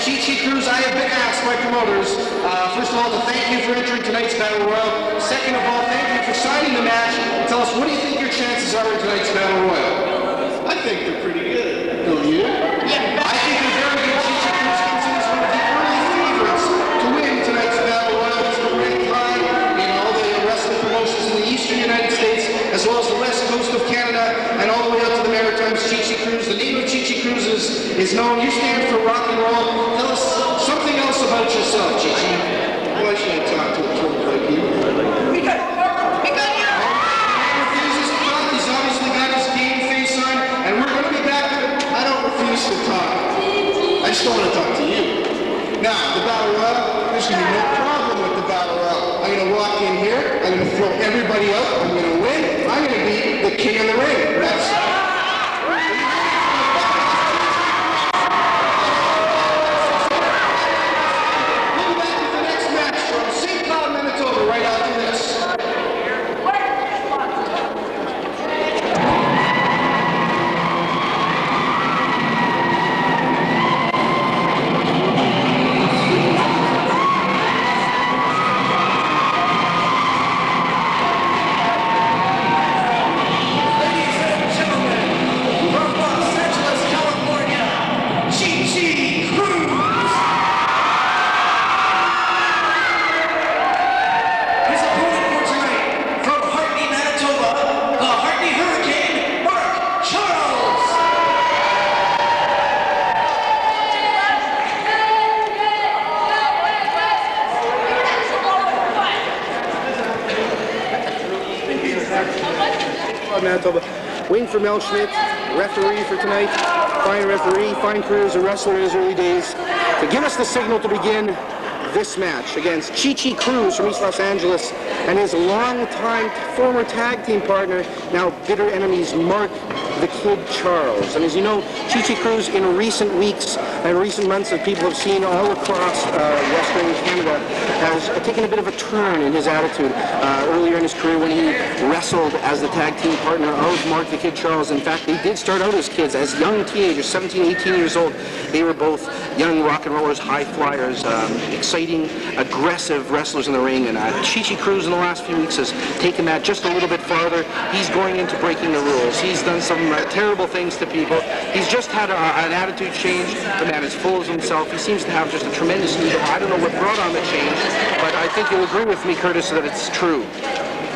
Chi Cruz, I have been asked by promoters, first of all, to thank you for entering tonight's Battle Royal. Second of all, thank you for signing the match. Tell us, what do you think your chances are in tonight's Battle Royal? I think they're pretty good. Don't you? Yeah, I think they're very good. Chi Cruz considers one of the early favorites to win tonight's Battle Royal. He's been ranked high in all the wrestling promotions in the eastern United States, as well as the west coast of Canada, and all the way up to the Maritimes. Chi Cruz. The name of Chi Cruz is known. You stand for rock and roll. Tell us something else about yourself, Chi. Why should I talk to a kid like you? We got you. Refuses to talk. He's obviously got his game face on, and we're going to be back. I don't refuse to talk. I just don't want to talk to you. Now, the Battle Royal, there's going to be no problem with the Battle Royal. I'm going to walk in here, I'm going to throw everybody out, I'm going to win, I'm going to be the king of the ring. That's Manitoba. Wayne from Mel Schmidt, referee for tonight. Fine referee, fine career as a wrestler in his early days. To give us the signal to begin this match against Chi Cruz from East Los Angeles and his longtime former tag team partner, now bitter enemies, Mark the Kid Charles. And as you know, Chi Cruz in recent weeks and recent months that people have seen all across Western Canada has taken a bit of a turn in his attitude. Earlier in his career when he wrestled as the tag team partner of Mark the Kid Charles. In fact, they did start out as kids, as young teenagers, 17, 18 years old. They were both young rock and rollers, high flyers, exciting, aggressive wrestlers in the ring. And Chi Cruz in the last few weeks has taken that just a little bit farther. He's going into breaking the rules. He's done some terrible things to people. He's just had an attitude change. The man is full of himself. He seems to have just a tremendous ego. I don't know what brought on the change, but I think you'll agree with me, Curtis, that it's true.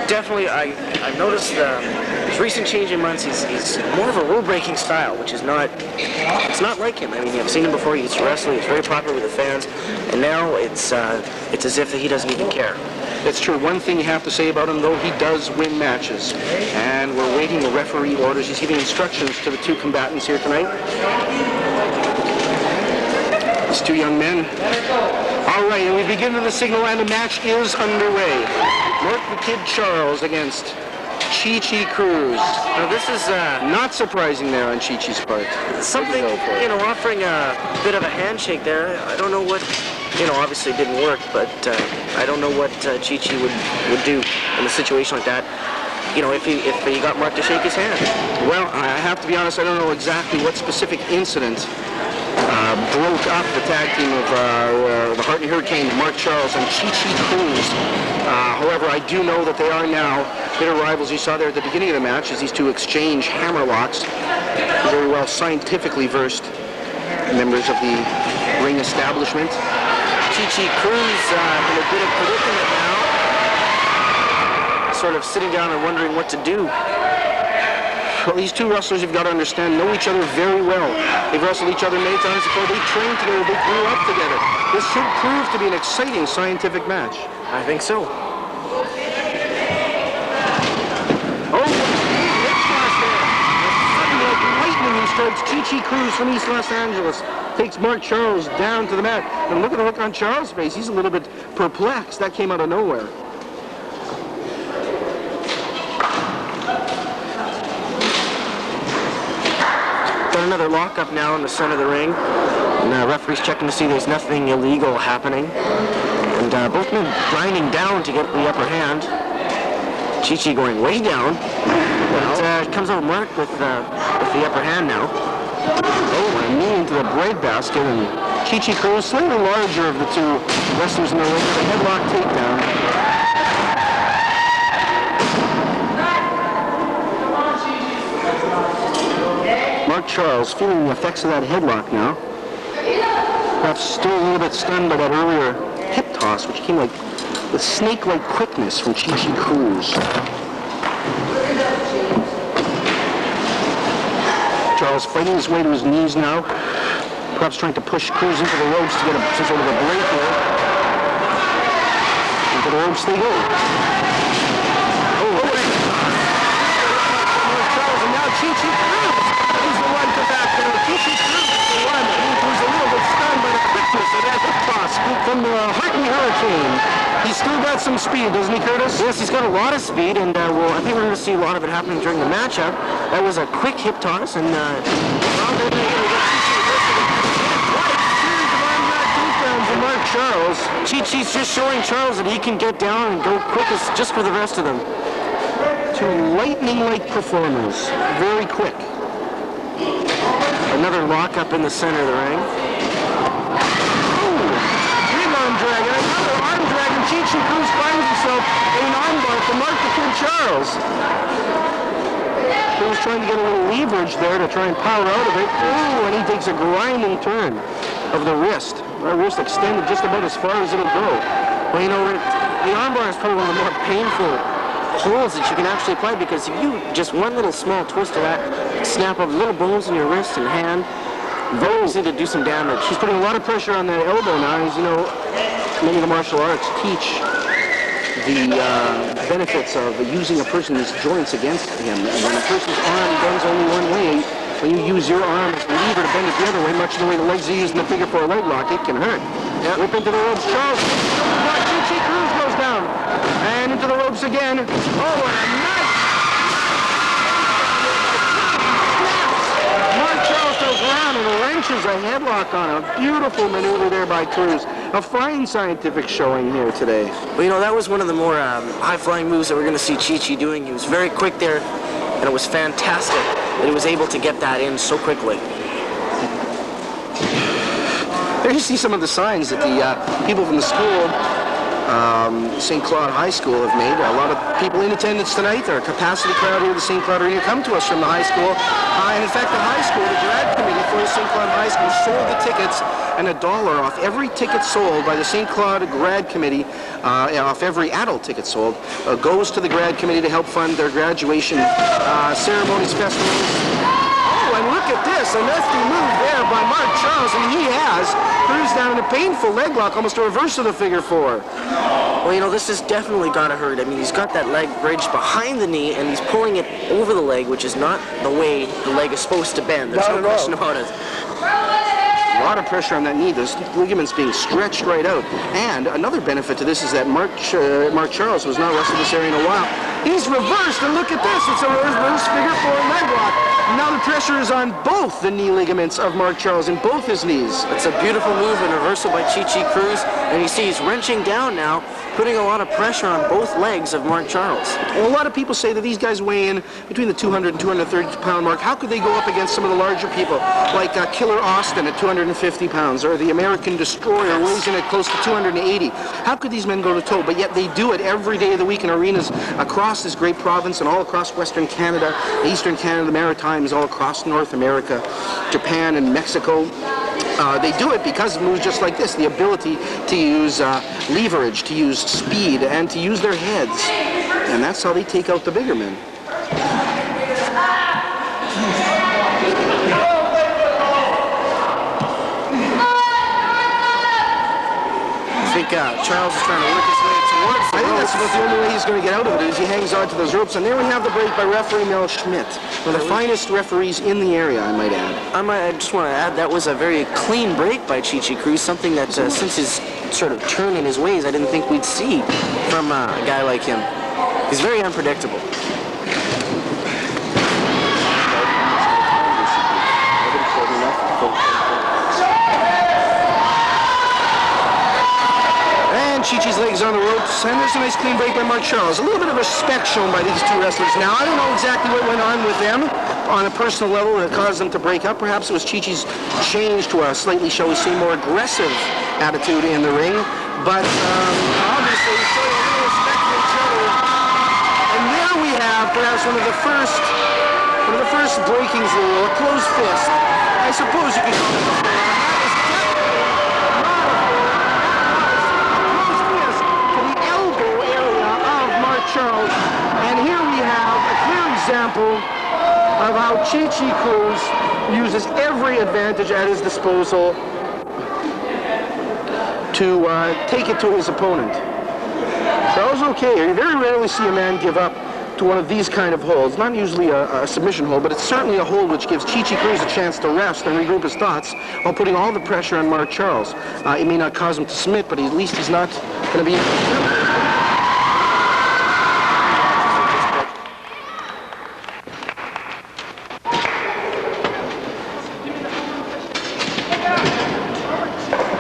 Definitely, I've noticed his recent change in months. He's more of a rule-breaking style, which is not. It's not like him. I mean, I've seen him before. He used to wrestle. He's very popular with the fans, and now it's as if he doesn't even care. It's true. One thing you have to say about him, though, he does win matches. And we're waiting the referee orders. He's giving instructions to the two combatants here tonight. These two young men. All right, and we begin with the signal, and the match is underway. Mark the Kid Charles against Chi Cruz. Now this is not surprising there on Chi-Chi's part. Something, offering a bit of a handshake there. I don't know what, obviously it didn't work, but I don't know what Chi-Chi would do in a situation like that. If he got Mark to shake his hand. Well, I have to be honest, I don't know exactly what specific incident broke up the tag team of the Hartney Hurricane, Mark Charles and Chi Cruz. However, I do know that they are now bitter rivals. You saw there at the beginning of the match as these two exchange hammer locks. Very well scientifically versed members of the ring establishment. Chi Cruz in a bit of predicament now. Sort of sitting down and wondering what to do. Well, these two wrestlers, you've got to understand, know each other very well. They've wrestled each other many times before. They trained together. They grew up together. This should prove to be an exciting scientific match. I think so. Oh, hip toss there. Sudden like lightning, he strikes Chi Cruz from East Los Angeles. Takes Mark Charles down to the mat. And look at the look on Charles' face. He's a little bit perplexed. That came out of nowhere. Another lockup now in the center of the ring, and the referee's checking to see there's nothing illegal happening, and both men grinding down to get the upper hand. Chi going way down, but comes out Mark with the upper hand now. Oh, and knee into the bread basket, and Chi Cruz, slightly larger of the two wrestlers in the ring, with a headlock takedown. Mark Charles feeling the effects of that headlock now. Perhaps still a little bit stunned by that earlier hip toss, which came like with snake-like quickness from Chi Cruz. Charles fighting his way to his knees now, perhaps trying to push Cruz into the ropes to get some sort of a break here. Into the ropes they go. Charles, and now Chi Cruz is the one to back there. Chi Cruz is the one who's a little bit stunned by the quickness of that hip toss from the Hartney Hurricane. He's still got some speed, doesn't he, Curtis? Yes, he's got a lot of speed, and well, I think we're going to see a lot of it happening during the matchup. That was a quick hip toss, and well, they're going to get Mark Charles. Chi-Chi's just showing Charles that he can get down and go quick as just for the rest of them. Two lightning-like performers. Very quick. Another lockup in the center of the ring. Big arm drag. Another arm drag, and Chi Cruz finds himself in an armbar to Mark the Kid Charles. He was trying to get a little leverage there to try and power out of it. Ooh, and he takes a grinding turn of the wrist. The wrist extended just about as far as it'll go. Well, you know, the armbar is probably one of the more painful holds that you can actually apply, because if you just one little small twist of that, snap of little bones in your wrist and hand, very easy to do some damage. He's putting a lot of pressure on that elbow now. As you know, many of the martial arts teach the benefits of using a person's joints against him. And when a person's arm bends only one way, when you use your arm as a lever to bend it the other way, much the way the legs are used in the figure four leg lock, it can hurt. Yep. Whip into the ropes. Charles. Chi Cruz goes down. And into the ropes again. Oh, and a nice. Mark Charles goes around and wrenches a headlock on a beautiful maneuver there by Cruz. A fine scientific showing here today. Well, you know, that was one of the more high-flying moves that we're going to see Chi doing. He was very quick there, and it was fantastic that he was able to get that in so quickly. There you see some of the signs that the people from the school, St. Claude High School, have made. A lot of people in attendance tonight. There are a capacity crowd here at the St. Claude Arena. Come to us from the high school. And in fact, the high school, the grad committee for the St. Claude High School, sold the tickets, and $1 off every ticket sold by the St. Claude grad committee, off every adult ticket sold, goes to the grad committee to help fund their graduation ceremonies, festivals. And look at this, a nifty move there by Mark Charles, and he has Cruz down in a painful leg lock, almost a reverse of the figure four. Well, you know, this has definitely got to hurt. I mean, he's got that leg bridged behind the knee, and he's pulling it over the leg, which is not the way the leg is supposed to bend. There's no question about it. A lot of pressure on that knee. Those ligaments being stretched right out. And another benefit to this is that Mark Charles was not wrestled this area in a while. He's reversed, and look at this. It's a reverse figure four leg lock. Now the pressure is on both the knee ligaments of Mark Charles in both his knees. It's a beautiful move and reversal by Chi Cruz, and you see he's wrenching down now, putting a lot of pressure on both legs of Mark Charles. Well, a lot of people say that these guys weigh in between the 200 and 230 pound mark. How could they go up against some of the larger people, like Killer Austin at 250 pounds, or the American Destroyer weighs in at close to 280? How could these men go to toe? But yet they do it every day of the week in arenas across this great province and all across Western Canada, Eastern Canada, the Maritimes, all across North America, Japan and Mexico. They do it because of moves just like this, the ability to use leverage, to use speed, and to use their heads. And that's how they take out the bigger men. I think Charles is trying to work his way towards the I think that's about the only way he's going to get out of it, is he hangs on to those ropes. And there we have the break by referee Mel Schmidt, one of the finest referees in the area, I might add. I just want to add that was a very clean break by Chi Cruz, something that since his sort of turn in his ways, I didn't think we'd see from a guy like him. He's very unpredictable. Chi-Chi's legs on the ropes, and there's a nice clean break by Mark Charles. A little bit of respect shown by these two wrestlers now. I don't know exactly what went on with them, on a personal level that caused them to break up. Perhaps it was Chi-Chi's change to a slightly, shall we say, more aggressive attitude in the ring. But obviously, showing a little respect for each other. And there we have perhaps one of the first breakings of the rule, a closed fist. I suppose you could call it a forearm. Charles, and here we have a clear example of how Chi-Chi Cruz uses every advantage at his disposal to take it to his opponent. Charles, okay, you very rarely see a man give up to one of these kind of holds. Not usually a submission hold, but it's certainly a hold which gives Chi-Chi Cruz a chance to rest and regroup his thoughts while putting all the pressure on Mark Charles. It may not cause him to submit, but at least he's not going to be...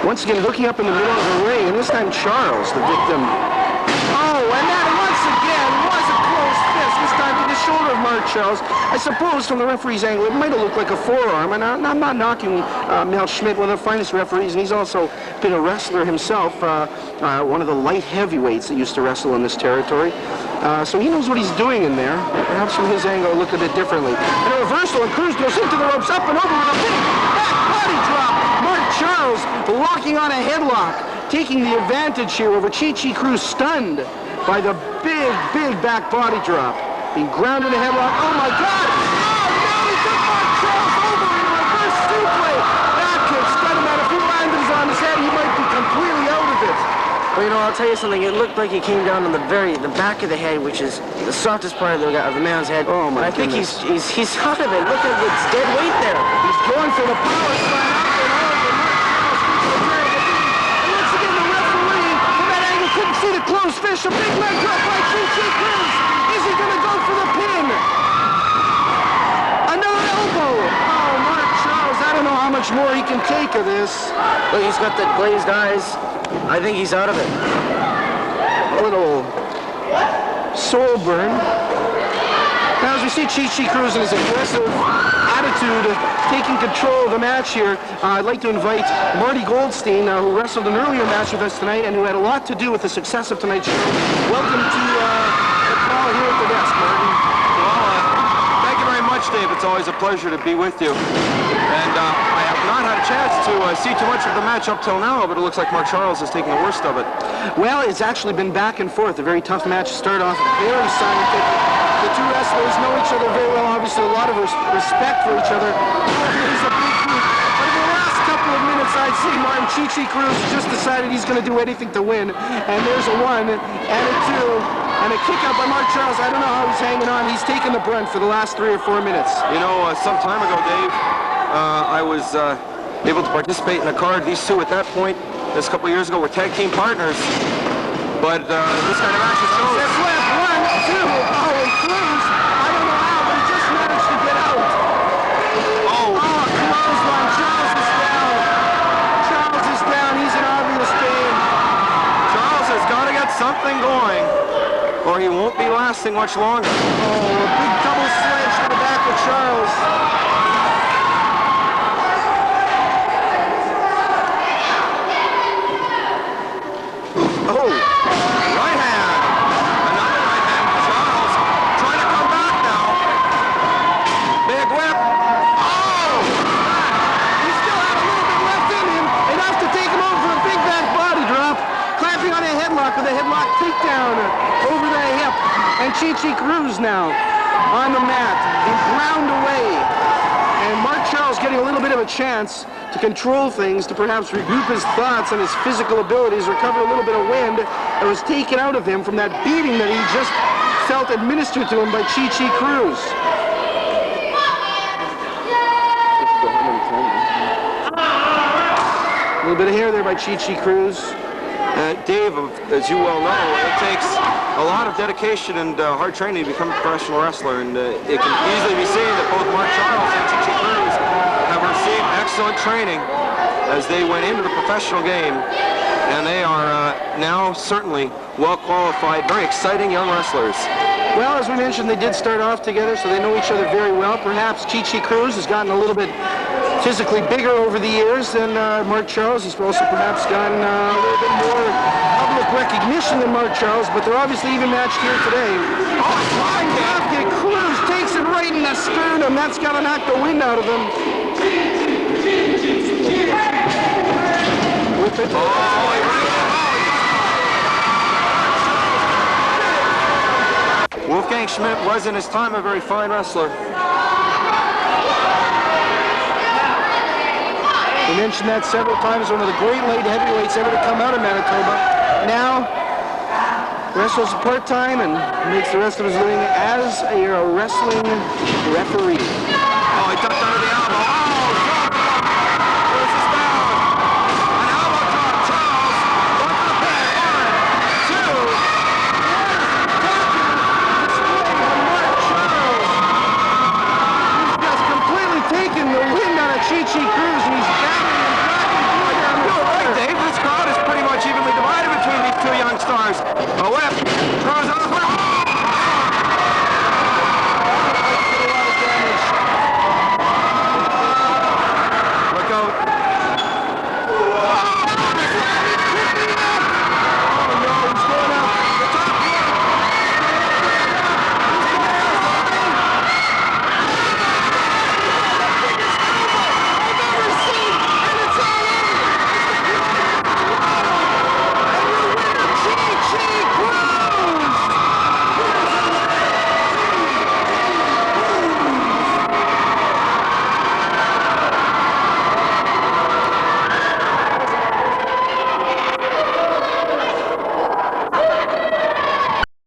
Once again, looking up in the middle of the ring, and this time Charles, the victim. Oh, and that once again was a close fist, this time to the shoulder of Mark Charles. I suppose from the referee's angle, it might have looked like a forearm, and I'm not knocking Mel Schmidt, one of the finest referees, and he's also been a wrestler himself, one of the light heavyweights that used to wrestle in this territory. So he knows what he's doing in there. Perhaps from his angle, it looked a bit differently. And a reversal, and Cruz goes into the ropes, up and over with a big back body drop. Mark Charles locking on a headlock, taking the advantage here over Chi-Chi Cruz, stunned by the big back body drop. Being grounded in a headlock. Oh my God! Oh no, he took Mark Charles over in a reverse suplex. That could stun him out. If he landed on his head, he might be completely out of it. Well, you know, I'll tell you something. It looked like he came down on the back of the head, which is the softest part of the man's head. Oh my I think goodness. he's out of it. Look at its dead weight there. He's going for the power slam. See the close fish, a big leg drop by Chi-Chi Cruz. Is he going to go for the pin? Another elbow. Oh, Mark Charles, I don't know how much more he can take of this. Look, he's got the glazed eyes. I think he's out of it. A little soul burn. Now, as we see Chi-Chi Cruz in his aggressive attitude, taking control of the match here, I'd like to invite Marty Goldstein, who wrestled an earlier match with us tonight and who had a lot to do with the success of tonight's show. Welcome to the call here at the desk, Marty. Well, thank you very much, Dave. It's always a pleasure to be with you. And I have not had a chance to see too much of the match up till now, but it looks like Mark Charles is taking the worst of it. Well, it's actually been back and forth. A very tough match to start off, very scientific. The two wrestlers know each other very well, obviously a lot of respect for each other. It's a big group. But in the last couple of minutes, I'd see Martin Chi-Chi Cruz just decided he's going to do anything to win. And there's a 1 and a 2 and a kick out by Mark Charles. I don't know how he's hanging on. He's taken the brunt for the last 3 or 4 minutes. You know, some time ago, Dave, I was able to participate in a card. These two at that point, this couple of years ago, were tag team partners. But this kind of match is shows. That's left. 1, 2. Oh, and Cruz, I don't know how, but he just managed to get out. Oh, close one. Charles is down. Charles is down. He's in obvious pain. Charles has got to get something going, or he won't be lasting much longer. Oh, a big double sledge to the back of Charles. Oh, right hand. Another right hand. Charles trying to come back now. Big whip. Oh! He still had a little bit left in him. Enough to take him over for a big back body drop. Clamping on a headlock with a headlock takedown over the hip. And Chi-Chi Cruz now on the mat, being ground away. And Mark Charles getting a little bit of a chance to control things, to perhaps regroup his thoughts and his physical abilities, recover a little bit of wind that was taken out of him from that beating that he just felt administered to him by Chi-Chi Cruz. A little bit of hair there by Chi-Chi Cruz. Dave, as you well know, it takes a lot of dedication and hard training to become a professional wrestler, and it can easily be seen that both Mark Charles and Chi-Chi Cruz have received excellent training as they went into the professional game, and they are now certainly well qualified, very exciting young wrestlers. Well, as we mentioned, they did start off together, so they know each other very well. Perhaps Cruz has gotten a little bit physically bigger over the years than Mark Charles. He's also perhaps gotten a little bit more public recognition than Mark Charles, but they're obviously even matched here today. Cruz takes it right in the sternum. That's got to knock the wind out of him. With it. Wolfgang Schmidt was in his time a very fine wrestler. We mentioned that several times, one of the great light heavyweights ever to come out of Manitoba. Now, wrestles part-time and makes the rest of his living as a wrestling referee. Oh, he ducked under